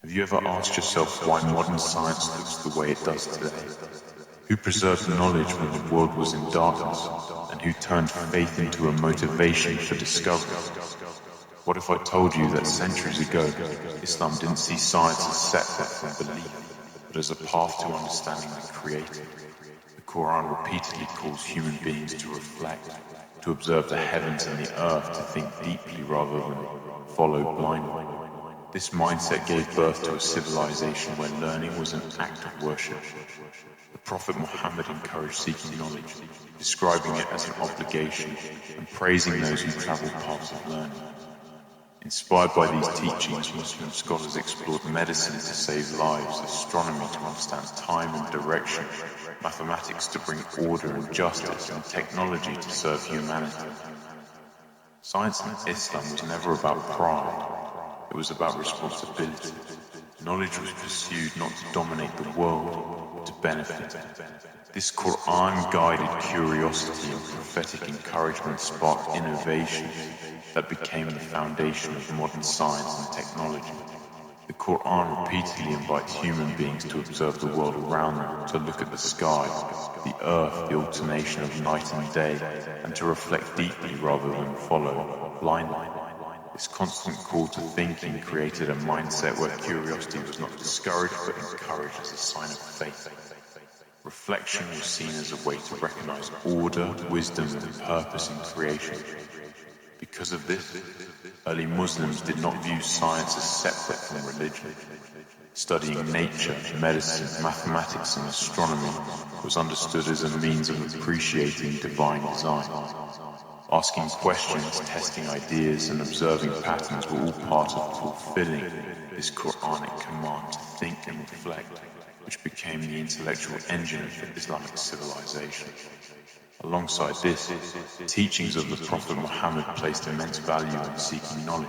Have you ever asked yourself why modern science looks the way it does today? Who preserved knowledge when the world was in darkness, and who turned faith into a motivation for discovery? What if I told you that centuries ago, Islam didn't see science as separate from belief, but as a path to understanding the Creator? The Qur'an repeatedly calls human beings to reflect, to observe the heavens and the earth, to think deeply rather than follow blindly. This mindset gave birth to a civilization where learning was an act of worship. The Prophet Muhammad encouraged seeking knowledge, describing it as an obligation and praising those who travel paths of learning. Inspired by these teachings, Muslim scholars explored medicine to save lives, astronomy to understand time and direction, mathematics to bring order and justice, and technology to serve humanity. Science in Islam was never about pride. It was about responsibility. Knowledge was pursued not to dominate the world, but to benefit it. This Qur'an-guided curiosity and prophetic encouragement sparked innovation that became the foundation of modern science and technology. The Qur'an repeatedly invites human beings to observe the world around them, to look at the sky, the earth, the alternation of night and day, and to reflect deeply rather than follow blindly. This constant call to thinking created a mindset where curiosity was not discouraged but encouraged as a sign of faith. Reflection was seen as a way to recognize order, wisdom, and purpose in creation. Because of this, early Muslims did not view science as separate from religion. Studying nature, medicine, mathematics, and astronomy was understood as a means of appreciating divine design. Asking questions, testing ideas, and observing patterns were all part of fulfilling this Quranic command to think and reflect, which became the intellectual engine of Islamic civilization. Alongside this, teachings of the Prophet Muhammad placed immense value in seeking knowledge.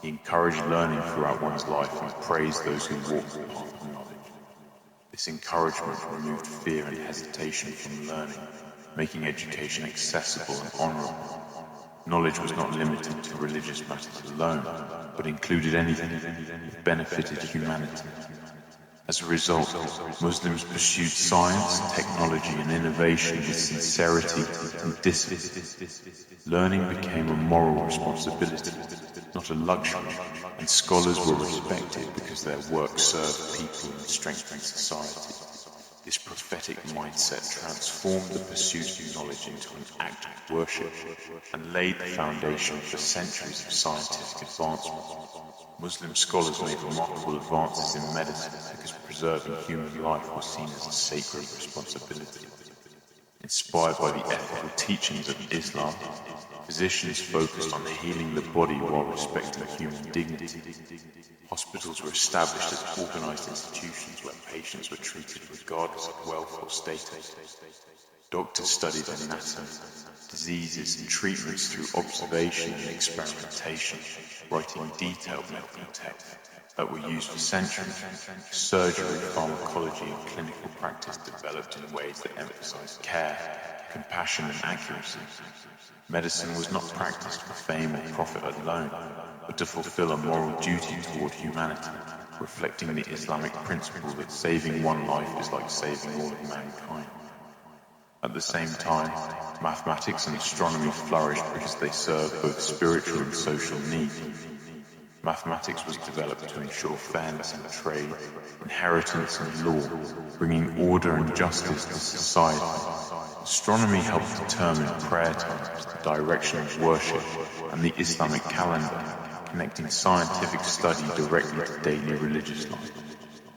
He encouraged learning throughout one's life and praised those who walked the path of knowledge. This encouragement removed fear and hesitation from learning, making education accessible and honorable. Knowledge was not limited to religious matters alone, but included anything that benefited humanity. As a result, Muslims pursued science, technology, and innovation with sincerity and discipline. Learning became a moral responsibility, not a luxury, and scholars were respected because their work served people and strengthened society. This prophetic mindset transformed the pursuit of knowledge into an act of worship and laid the foundation for centuries of scientific advancement. Muslim scholars made remarkable advances in medicine because preserving human life was seen as a sacred responsibility. Inspired by the ethical teachings of Islam, physicians focused on healing the body while respecting human dignity. Hospitals were established as organized institutions where patients were treated regardless of wealth or status. Doctors studied anatomy, diseases, and treatments through observation and experimentation, writing detailed medical texts that were used for centuries. Surgery, pharmacology, and clinical practice developed in ways that emphasized care, compassion, and accuracy. Medicine was not practiced for fame or profit alone, but to fulfill a moral duty toward humanity, reflecting the Islamic principle that saving one life is like saving all of mankind. At the same time, mathematics and astronomy flourished because they served both spiritual and social needs. Mathematics was developed to ensure fairness in trade, inheritance, and law, bringing order and justice to society. Astronomy helped determine prayer times, the direction of worship, and the Islamic calendar, connecting scientific study directly to daily religious life.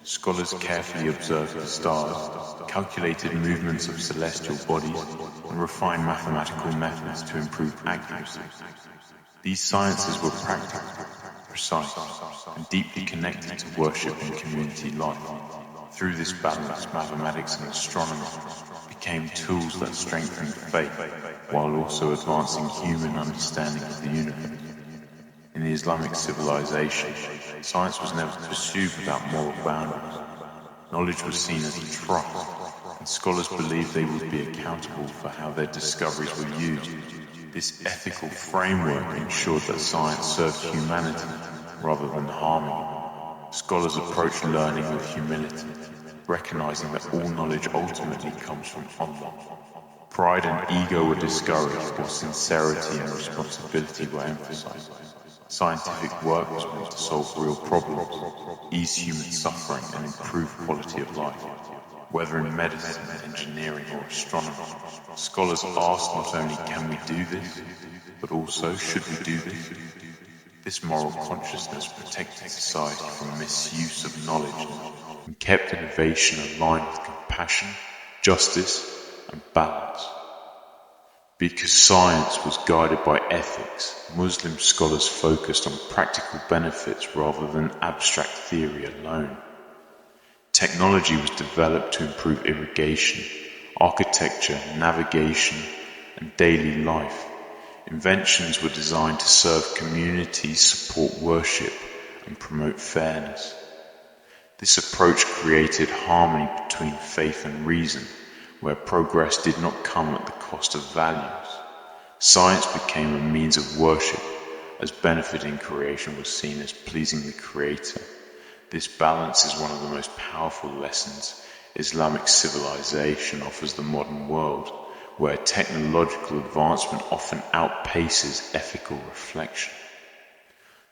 Scholars carefully observed the stars, calculated movements of celestial bodies, and refined mathematical methods to improve accuracy. These sciences were practical, precise, and deeply connected to worship and community life. Through this balance, mathematics and astronomy became tools that strengthened faith, while also advancing human understanding of the universe. In the Islamic civilization, science was never pursued without moral boundaries. Knowledge was seen as a trust, and scholars believed they would be accountable for how their discoveries were used. This ethical framework ensured that science served humanity rather than harming it. scholars approach learning with humility, recognizing that all knowledge ultimately comes from Allah. Pride and ego were discouraged, while sincerity and responsibility were emphasized. Scientific work was meant to solve real problems, ease human suffering, and improve quality of life. Whether in medicine, engineering, or astronomy, scholars asked not only can we do this, but also should we do this? This moral consciousness protected society from misuse of knowledge and kept innovation aligned with compassion, justice, and balance. Because science was guided by ethics, Muslim scholars focused on practical benefits rather than abstract theory alone. Technology was developed to improve irrigation, architecture, navigation, and daily life. Inventions were designed to serve communities, support worship, and promote fairness. This approach created harmony between faith and reason, where progress did not come at the cost of values. Science became a means of worship, as benefiting creation was seen as pleasing the Creator. This balance is one of the most powerful lessons Islamic civilization offers the modern world, where technological advancement often outpaces ethical reflection.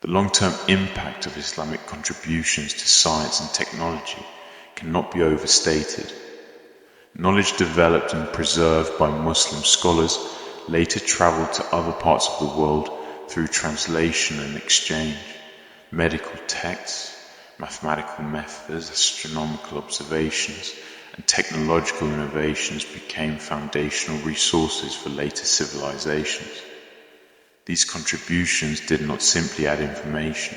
The long-term impact of Islamic contributions to science and technology cannot be overstated. Knowledge developed and preserved by Muslim scholars later traveled to other parts of the world through translation and exchange. Medical texts, mathematical methods, astronomical observations, and technological innovations became foundational resources for later civilizations. These contributions did not simply add information,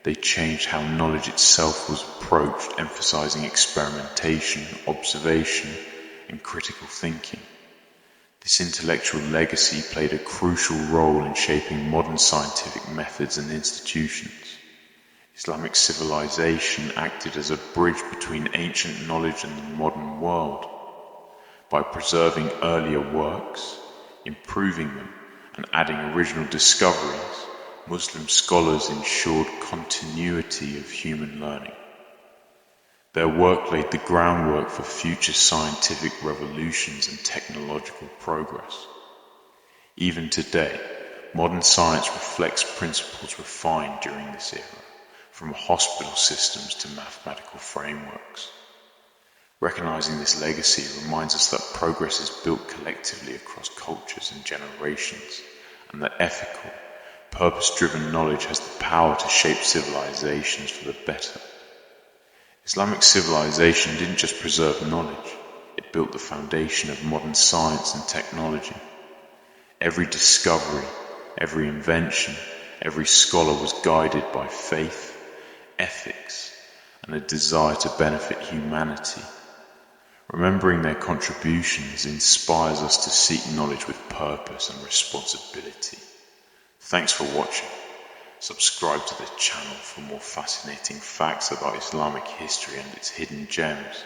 they changed how knowledge itself was approached, emphasizing experimentation, observation, and critical thinking. This intellectual legacy played a crucial role in shaping modern scientific methods and institutions. Islamic civilization acted as a bridge between ancient knowledge and the modern world. By preserving earlier works, improving them, and adding original discoveries, Muslim scholars ensured continuity of human learning. Their work laid the groundwork for future scientific revolutions and technological progress. Even today, modern science reflects principles refined during this era, from hospital systems to mathematical frameworks. Recognizing this legacy reminds us that progress is built collectively across cultures and generations, and that ethical, purpose-driven knowledge has the power to shape civilizations for the better. Islamic civilization didn't just preserve knowledge, it built the foundation of modern science and technology. Every discovery, every invention, every scholar was guided by faith, ethics, and a desire to benefit humanity. Remembering their contributions inspires us to seek knowledge with purpose and responsibility. Thanks for watching. Subscribe to the channel for more fascinating facts about Islamic history and its hidden gems.